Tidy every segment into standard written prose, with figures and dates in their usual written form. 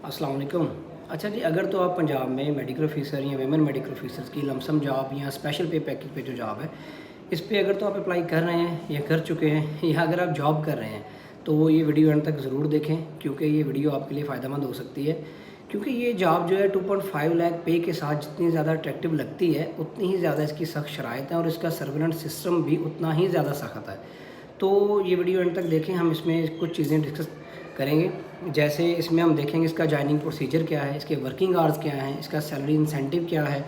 अस्सलाम वालेकुम। अच्छा जी, अगर तो आप पंजाब में मेडिकल ऑफिसर या वेमेन मेडिकल ऑफिसर्स की लमसम जॉब या स्पेशल पे पैकेज पे जो जॉब है, इस पे अगर तो आप अप्लाई कर रहे हैं या कर चुके हैं या अगर आप जॉब कर रहे हैं, तो ये वीडियो एंड तक ज़रूर देखें क्योंकि ये वीडियो आपके लिए फ़ायदेमंद हो सकती है। क्योंकि ये जॉब जो है 2.5 लाख पे के साथ जितनी ज़्यादा अट्रैक्टिव लगती है, उतनी ही ज़्यादा इसकी सख्त शराइत हैं और इसका सर्विलेंस सिस्टम भी उतना ही ज़्यादा सख्त है। तो ये वीडियो एंड तक देखें, हम इसमें कुछ चीज़ें डिस्कस करेंगे। जैसे इसमें हम देखेंगे इसका जॉइनिंग प्रोसीजर क्या है, इसके वर्किंग आवर्स क्या हैं, इसका सैलरी इंसेंटिव क्या है,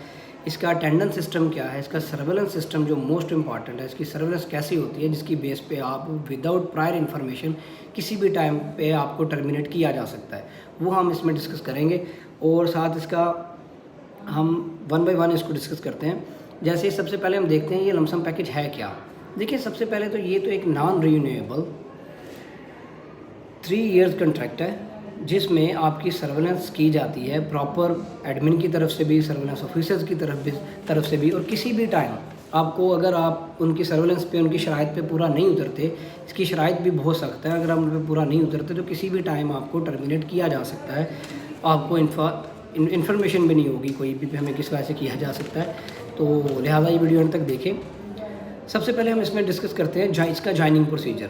इसका अटेंडेंस सिस्टम क्या है, इसका सर्वेलेंस सिस्टम जो मोस्ट इंपॉर्टेंट है, इसकी सर्वेलेंस कैसी होती है जिसकी बेस पे आप विदाउट प्रायर इन्फॉर्मेशन किसी भी टाइम पे आपको टर्मिनेट किया जा सकता है, वो हम इसमें डिस्कस करेंगे। और साथ इसका हम वन बाय वन इसको डिस्कस करते हैं। जैसे सबसे पहले हम देखते हैं ये लमसम पैकेज है क्या। देखिए, सबसे पहले तो ये तो एक नॉन रीन्यूएबल 3 इयर्स कॉन्ट्रैक्ट है जिसमें आपकी सर्वेलेंस की जाती है प्रॉपर एडमिन की तरफ से भी, सर्वेलेंस ऑफिसर्स की तरफ से भी। और किसी भी टाइम आपको, अगर आप उनकी सर्वेलेंस पे, उनकी शराइत पे पूरा नहीं उतरते, इसकी शराइत भी बहुत सख्त है, अगर आप उन पर पूरा नहीं उतरते तो किसी भी टाइम आपको टर्मिनेट किया जा सकता है। आपको इन्फॉर्मेशन भी नहीं होगी कोई भी हमें किस वजह से किया जा सकता है। तो लिहाजा ये वीडियो अंत तक देखें। सबसे पहले हम इसमें डिस्कस करते हैं इसका जॉइनिंग प्रोसीजर।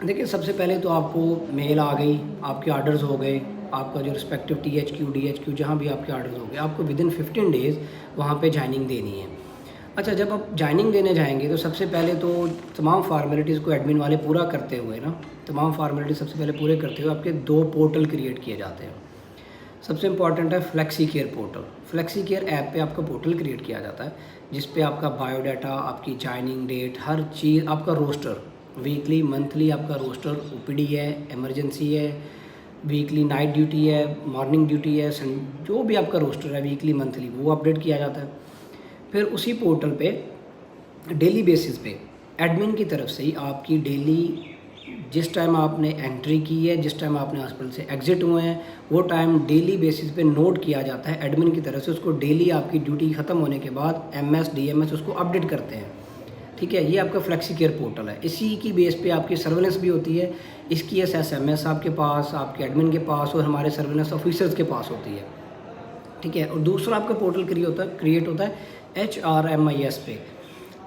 देखिए, सबसे पहले तो आपको मेल आ गई, आपके ऑर्डर्स हो गए, आपका जो रिस्पेक्टिव THQ DHQ जहाँ भी आपके ऑर्डर्स हो गए, आपको विदिन 15 डेज़ वहाँ पे जॉइनिंग देनी है। अच्छा, जब आप जॉइनिंग देने जाएंगे तो सबसे पहले तो तमाम फार्मेलिटीज़ को एडमिन वाले पूरा करते हुए ना, तमाम फार्मेलिटीज़ सबसे पहले पूरे करते हुए आपके 2 पोर्टल क्रिएट किए जाते हैं। सबसे इंपॉर्टेंट है flexi care portal. Flexi care app पे आपका पोर्टल क्रिएट किया जाता है जिस पे आपका बायोडाटा, आपकी जॉइनिंग डेट, हर चीज़, आपका रोस्टर, वीकली मंथली आपका रोस्टर, OPD है, इमरजेंसी है, वीकली नाइट ड्यूटी है, मॉर्निंग ड्यूटी है, जो भी आपका रोस्टर है वीकली मंथली, वो अपडेट किया जाता है। फिर उसी पोर्टल पे डेली बेसिस पे एडमिन की तरफ से ही आपकी डेली, जिस टाइम आपने एंट्री की है, जिस टाइम आपने हॉस्पिटल से एग्जिट हुए हैं, वो टाइम डेली बेसिस पे नोट किया जाता है एडमिन की तरफ से। उसको डेली आपकी ड्यूटी ख़त्म होने के बाद MS DMS उसको अपडेट करते हैं। ठीक है, ये आपका फ्लेक्सी केयर पोर्टल है। इसी की बेस पे आपकी सर्वेलेंस भी होती है। इसकी SMS आपके पास, आपके एडमिन के पास और हमारे सर्वेलेंस ऑफिसर्स के पास होती है। ठीक है, और दूसरा आपका पोर्टल क्रिएट होता है HRMIS पे।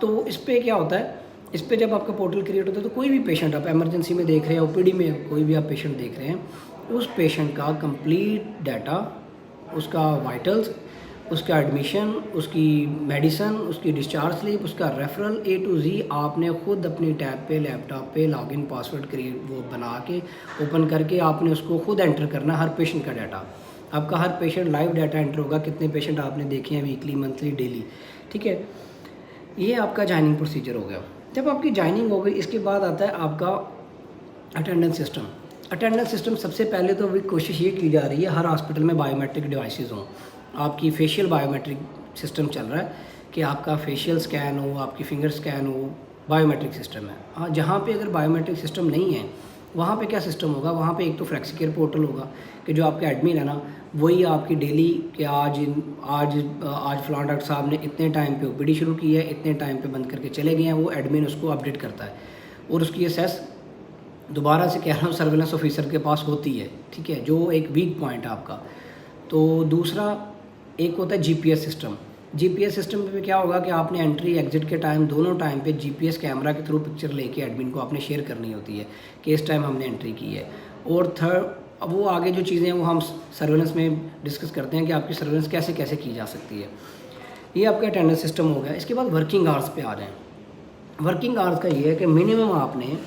तो इस पर क्या होता है, इस पर जब आपका पोर्टल क्रिएट होता है तो कोई भी पेशेंट, आप इमरजेंसी में देख रहे हैं, OPD में कोई भी आप पेशेंट देख रहे हैं, उस पेशेंट का कंप्लीट डाटा, उसका वाइटल्स, उसका एडमिशन, उसकी मेडिसन, उसकी डिस्चार्ज स्लिप, उसका रेफरल A to Z आपने ख़ुद अपनी टैब पे, लैपटॉप पे लॉगिन पासवर्ड क्रिएट वो बना के ओपन करके आपने उसको खुद एंटर करना, हर पेशेंट का डाटा। आपका हर पेशेंट लाइव डाटा एंटर होगा, कितने पेशेंट आपने देखे हैं वीकली, मंथली, डेली। ठीक है, ये आपका जॉइनिंग प्रोसीजर हो गया। जब आपकी जॉइनिंग हो गई, इसके बाद आता है आपका अटेंडेंस सिस्टम। अटेंडेंस सिस्टम सबसे पहले तो कोशिश ये की जा रही है हर हॉस्पिटल में बायोमेट्रिक डिवाइसेस हों। आपकी फेशियल बायोमेट्रिक सिस्टम चल रहा है कि आपका फेशियल स्कैन हो, आपकी फिंगर स्कैन हो, बायोमेट्रिक सिस्टम है। हाँ, जहाँ पे अगर बायोमेट्रिक सिस्टम नहीं है वहाँ पे क्या सिस्टम होगा, वहाँ पे एक तो फ्लेक्सी केयर पोर्टल होगा कि जो आपका एडमिन है ना, वही आपकी डेली कि आज फलां डॉक्टर साहब ने इतने टाइम पे OPD शुरू की है, इतने टाइम पे बंद करके चले गए हैं, वो एडमिन उसको अपडेट करता है। और उसकी एसेस दोबारा से कह रहा हूँ सर्वेलेंस ऑफिसर के पास होती है। ठीक है, जो एक वीक पॉइंट है आपका। तो दूसरा एक होता है GPS सिस्टम। GPS सिस्टम पे क्या होगा कि आपने एंट्री एग्जिट के टाइम, दोनों टाइम पे GPS कैमरा के थ्रू पिक्चर लेके एडमिन को आपने शेयर करनी होती है कि इस टाइम हमने एंट्री की है। और थर्ड, अब वो आगे जो चीज़ें हैं वो हम सर्वेलेंस में डिस्कस करते हैं कि आपकी सर्वेलेंस कैसे कैसे की जा सकती है। ये आपका अटेंडेंस सिस्टम हो गया। इसके बाद वर्किंग आवर्स पे आ जाएँ। वर्किंग आवर्स का ये है कि मिनिमम आपने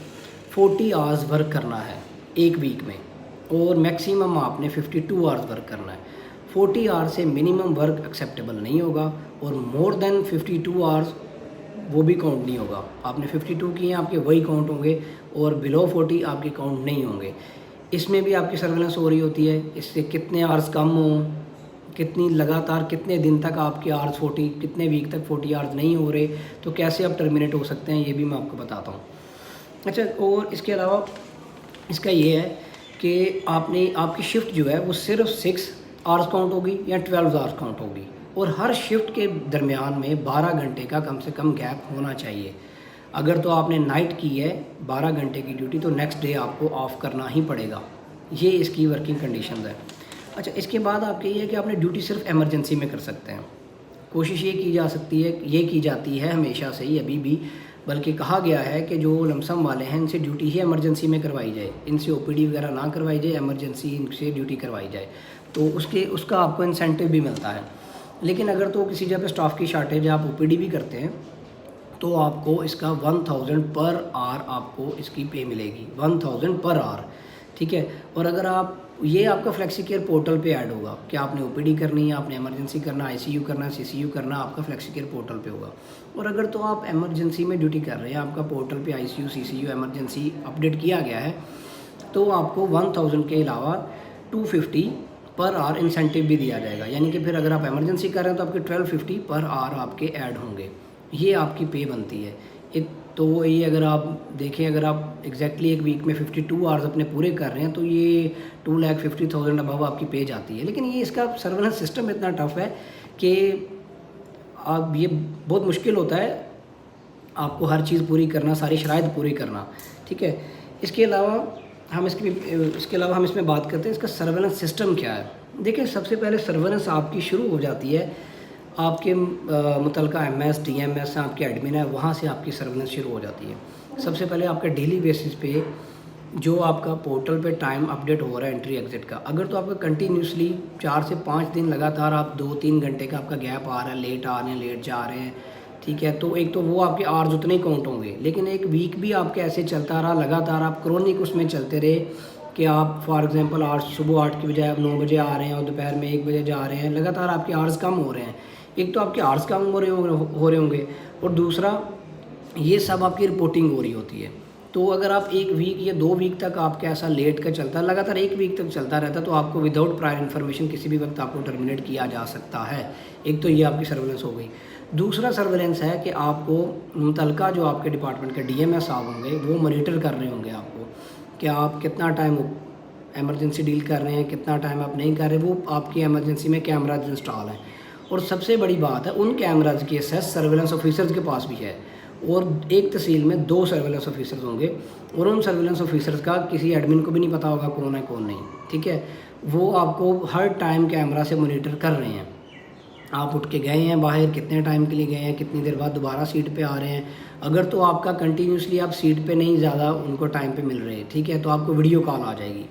40 आवर्स वर्क करना है एक वीक में, और मैक्सिमम आपने 52 आवर्स वर्क करना है। 40 आवर्स से मिनिमम वर्क एक्सेप्टेबल नहीं होगा, और मोर देन 52 आवर्स वो भी काउंट नहीं होगा। आपने 52 किए हैं, आपके वही काउंट होंगे, और बिलो 40 आपके काउंट नहीं होंगे। इसमें भी आपकी सर्वेलेंस हो रही होती है। इससे कितने आवर्स कम हों, कितनी लगातार कितने दिन तक आपके आवर्स 40, कितने वीक तक 40 आवर्स नहीं हो रहे, तो कैसे आप टर्मिनेट हो सकते हैं, ये भी मैं आपको बताता हूँ। अच्छा, और इसके अलावा इसका ये है कि आपकी शिफ्ट जो है वो सिर्फ 6 आवर्स काउंट होगी या 12 आवर्स काउंट होगी, और हर शिफ्ट के दरमियान में 12 घंटे का कम से कम गैप होना चाहिए। अगर तो आपने नाइट की है 12 घंटे की ड्यूटी, तो नेक्स्ट डे आपको ऑफ करना ही पड़ेगा। ये इसकी वर्किंग कंडीशंस है। अच्छा, इसके बाद आपके ये है कि आपने ड्यूटी सिर्फ इमरजेंसी में कर सकते हैं। कोशिश ये की जा सकती है, ये की जाती है हमेशा से ही, अभी भी, बल्कि कहा गया है कि जो लमसम वाले हैं इनसे ड्यूटी ही इमरजेंसी में करवाई जाए, इनसे ओपीडी वगैरह ना करवाई जाए, इमरजेंसी इनसे ड्यूटी करवाई जाए, तो उसका आपको इंसेंटिव भी मिलता है। लेकिन अगर तो किसी जगह पे स्टाफ की शॉर्टेज है, आप ओपीडी भी करते हैं, तो आपको इसका 1000 पर आवर आपको इसकी पे मिलेगी, 1000 पर आवर, ठीक है। और अगर आप ये आपका फ्लेक्सी केयर पोर्टल पे ऐड होगा कि आपने ओपीडी करनी है, आपने इमरजेंसी करना, आईसीयू करना, सीसीयू करना, आपका फ्लेक्सी केयर पोर्टल पे होगा। और अगर तो आप इमरजेंसी में ड्यूटी कर रहे हैं, आपका पोर्टल पे आईसीयू, सीसीयू, इमरजेंसी अपडेट किया गया है, तो आपको 1000 के अलावा 250 पर आवर इंसेंटिव भी दिया जाएगा। यानी कि फिर अगर आप इमरजेंसी कर रहे हैं तो आपके 1250 पर आवर आपके ऐड होंगे, ये आपकी पे बनती है। एक तो ये अगर आप देखें, अगर आप एग्जैक्टली एक वीक में 52 आवर्स अपने पूरे कर रहे हैं तो ये 2,50,000 अबव आपकी पे जाती है। लेकिन ये इसका सर्वेलेंस सिस्टम इतना टफ है कि आप ये बहुत मुश्किल होता है आपको हर चीज़ पूरी करना, सारी शराइत पूरी करना, ठीक है। इसके अलावा हम इसमें बात करते हैं इसका सर्वेलेंस सिस्टम क्या है। देखिए, सबसे पहले सर्वेलेंस आपकी शुरू हो जाती है आपके मुतलका एमएस, डीएमएस आपके एडमिन है, वहाँ से आपकी सर्वेलेंस शुरू हो जाती है। सबसे पहले आपका डेली बेसिस पे जो आपका पोर्टल पे टाइम अपडेट हो रहा है एंट्री एग्जिट का, अगर तो आपका कंटिन्यूसली 4 से 5 दिन लगातार आप 2-3 घंटे का आपका गैप आ रहा है, लेट आ रहे हैं, लेट जा रहे हैं, ठीक है, तो एक तो वो आपके आवर्स उतने ही काउंट होंगे। लेकिन एक वीक भी आपके ऐसे चलता रहा, लगातार आप क्रोनिक उसमें चलते रहे कि आप फॉर एग्जांपल आज सुबह 8 की बजाय आप 9 बजे आ रहे हैं और दोपहर में 1 बजे जा रहे हैं, लगातार आपके आवर्स कम हो रहे हैं। एक तो आपके आवर्स कम हो रहे होंगे और दूसरा ये सब आपकी रिपोर्टिंग हो रही होती है। तो अगर आप 1 वीक या 2 वीक तक आपका ऐसा लेट का चलता है, लगातार 1 वीक तक चलता रहता है, तो आपको विदाउट प्रायर इन्फॉर्मेशन किसी भी वक्त आपको टर्मिनेट किया जा सकता है। एक तो ये आपकी सर्वेलेंस हो गई। दूसरा सर्वेलेंस है कि आपको मुतलका जो आपके डिपार्टमेंट के डीएमएस साहब होंगे वो मॉनिटर कर रहे होंगे आपको कि आप कितना टाइम एमरजेंसी डील कर रहे हैं, कितना टाइम आप नहीं कर रहे। वो आपकी एमरजेंसी में कैमराज इंस्टॉल हैं। और सबसे बड़ी बात है, उन कैमराज की एक्सेस सर्वेलेंस ऑफिसर्स के पास भी है। और एक तहसील में 2 सर्वेलेंस ऑफिसर्स होंगे और उन सर्वेलेंस ऑफिसर्स का किसी एडमिन को भी नहीं पता होगा कौन है कौन नहीं, ठीक है। वो आपको हर टाइम कैमरा से मॉनिटर कर रहे हैं। आप उठ के गए हैं बाहर, कितने टाइम के लिए गए हैं, कितनी देर बाद दोबारा सीट पे आ रहे हैं। अगर तो आपका कंटिन्यूसली आप सीट पे नहीं ज़्यादा उनको टाइम पे मिल रहे, ठीक है, तो आपको वीडियो कॉल आ जाएगी।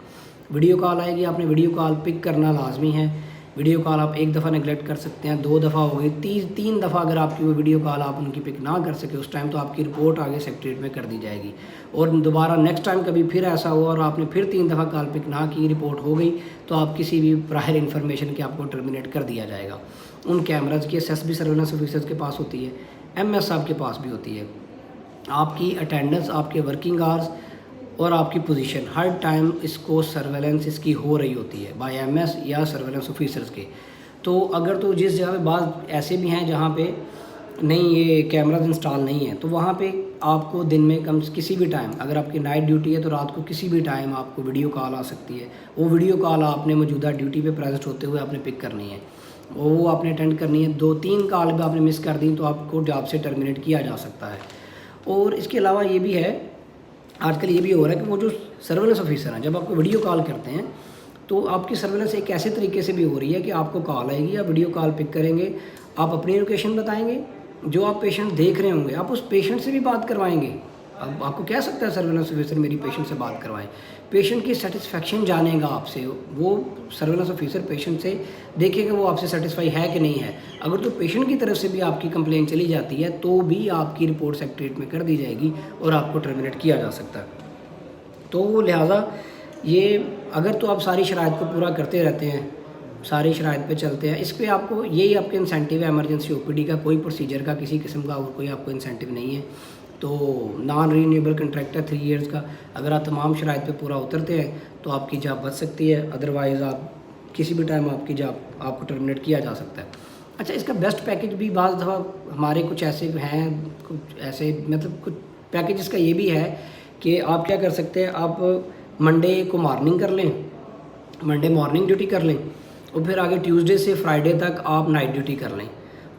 वीडियो कॉल आएगी, आपने वीडियो कॉल पिक करना लाजमी है। वीडियो कॉल आप 1 दफ़ा नेगलेक्ट कर सकते हैं, 2 दफ़ा हो गई, 3 दफ़ा अगर आपकी वो वीडियो कॉल आप उनकी पिक ना कर सके उस टाइम, तो आपकी रिपोर्ट आगे सेक्रेटरीट में कर दी जाएगी। और दोबारा नेक्स्ट टाइम कभी फिर ऐसा हुआ और आपने फिर 3 दफ़ा कॉल पिक ना की, रिपोर्ट हो गई, तो आप किसी भी प्रायर इन्फॉर्मेशन के आपको टर्मिनेट कर दिया जाएगा। उन कैमराज की एक्सेस भी सर्वेलेंस ऑफिसर्स के पास होती है, एमएस साहब के पास भी होती है। आपकी अटेंडेंस, आपके वर्किंग आवर्स और आपकी पोजीशन हर टाइम इसको सर्वेलेंस इसकी हो रही होती है बाय एमएस या सर्वेलेंस ऑफिसर्स के। तो अगर तो जिस जगह पे बात ऐसे भी हैं जहाँ पे नहीं ये कैमराज इंस्टॉल नहीं है, तो वहाँ पे आपको दिन में किसी भी टाइम, अगर आपकी नाइट ड्यूटी है तो रात को किसी भी टाइम आपको वीडियो कॉल आ सकती है। वो वीडियो कॉल आपने मौजूदा ड्यूटी पे प्रेजेंट होते हुए आपने पिक करनी है, वो आपने अटेंड करनी है। 2-3 कॉल भी आपने मिस कर दी तो आपको जॉब से टर्मिनेट किया जा सकता है। और इसके अलावा ये भी है, आजकल ये भी हो रहा है कि वो जो सर्वेलेंस ऑफिसर हैं जब आपको वीडियो कॉल करते हैं तो आपकी सर्वेलेंस एक ऐसे तरीके से भी हो रही है कि आपको कॉल आएगी, आप वीडियो कॉल पिक करेंगे, आप अपनी लोकेशन बताएंगे, जो आप पेशेंट देख रहे होंगे आप उस पेशेंट से भी बात करवाएंगे। अब आपको कह सकता है सर्वेलेंस ऑफिसर मेरी पेशेंट से बात करवाएं, पेशेंट की सेटिस्फेक्शन जानेगा आपसे। वो सर्वेलेंस ऑफिसर पेशेंट से देखेगा वो आपसे सेटिस्फाई है कि नहीं है। अगर तो पेशेंट की तरफ से भी आपकी कंप्लेंट चली जाती है तो भी आपकी रिपोर्ट सेक्रेटरीट में कर दी जाएगी और आपको टर्मिनेट किया जा सकता है। तो लिहाजा ये अगर तो आप सारी शराइत को पूरा करते रहते हैं, सारी शराइत पे चलते हैं, इस पर आपको यही आपके इंसेंटिव है। एमरजेंसी ओपीडी का कोई प्रोसीजर का किसी किस्म का और कोई आपको इंसेंटिव नहीं है। तो नॉन रीन्यूएबल कंट्रैक्ट है 3 इयर्स का। अगर आप तमाम शराइत पे पूरा उतरते हैं तो आपकी जॉब बच सकती है, अदरवाइज़ आप किसी भी टाइम आपकी जॉब आपको टर्मिनेट किया जा सकता है। अच्छा, इसका बेस्ट पैकेज भी बाज़ दफ़ा हमारे कुछ ऐसे हैं, कुछ ऐसे मतलब कुछ पैकेज का ये भी है कि आप क्या कर सकते हैं, आप मंडे को मॉर्निंग कर लें, मंडे मॉर्निंग ड्यूटी कर लें और फिर आगे ट्यूसडे से फ्राइडे तक आप नाइट ड्यूटी कर लें।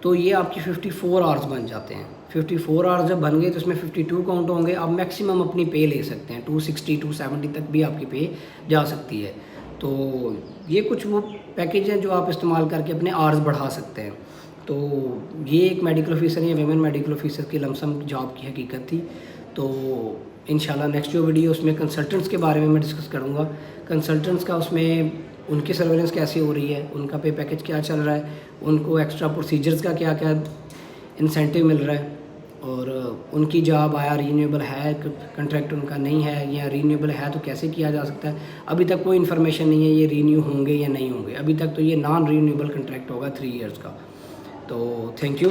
तो ये आपकी 54 आवर्स बन जाते हैं। 54 आवर्स जब बन गए तो इसमें 52 काउंट होंगे। आप मैक्सिमम अपनी पे ले सकते हैं, 260 270 तक भी आपकी पे जा सकती है। तो ये कुछ वो पैकेज हैं जो आप इस्तेमाल करके अपने आवर्स बढ़ा सकते हैं। तो ये एक मेडिकल ऑफिसर या वीमेन मेडिकल ऑफिसर की लमसम जॉब की हकीकत थी। तो इंशाल्लाह नेक्स्ट जो वीडियो उसमें कंसल्टेंट्स के बारे में मैं डिस्कस करूँगा। कंसल्टेंट्स का उसमें उनकी सर्वेलेंस कैसी हो रही है, उनका पे पैकेज क्या चल रहा है, उनको एक्स्ट्रा प्रोसीजर्स का क्या क्या इंसेंटिव मिल रहा है, और उनकी जॉब आया रीन्यूएबल है, कंट्रैक्ट उनका नहीं है, या रीन्यूएबल है तो कैसे किया जा सकता है। अभी तक कोई इन्फॉर्मेशन नहीं है ये रीन्यू होंगे या नहीं होंगे। अभी तक तो ये नॉन रीन्यूएबल कंट्रैक्ट होगा 3 इयर्स का। तो थैंक यू।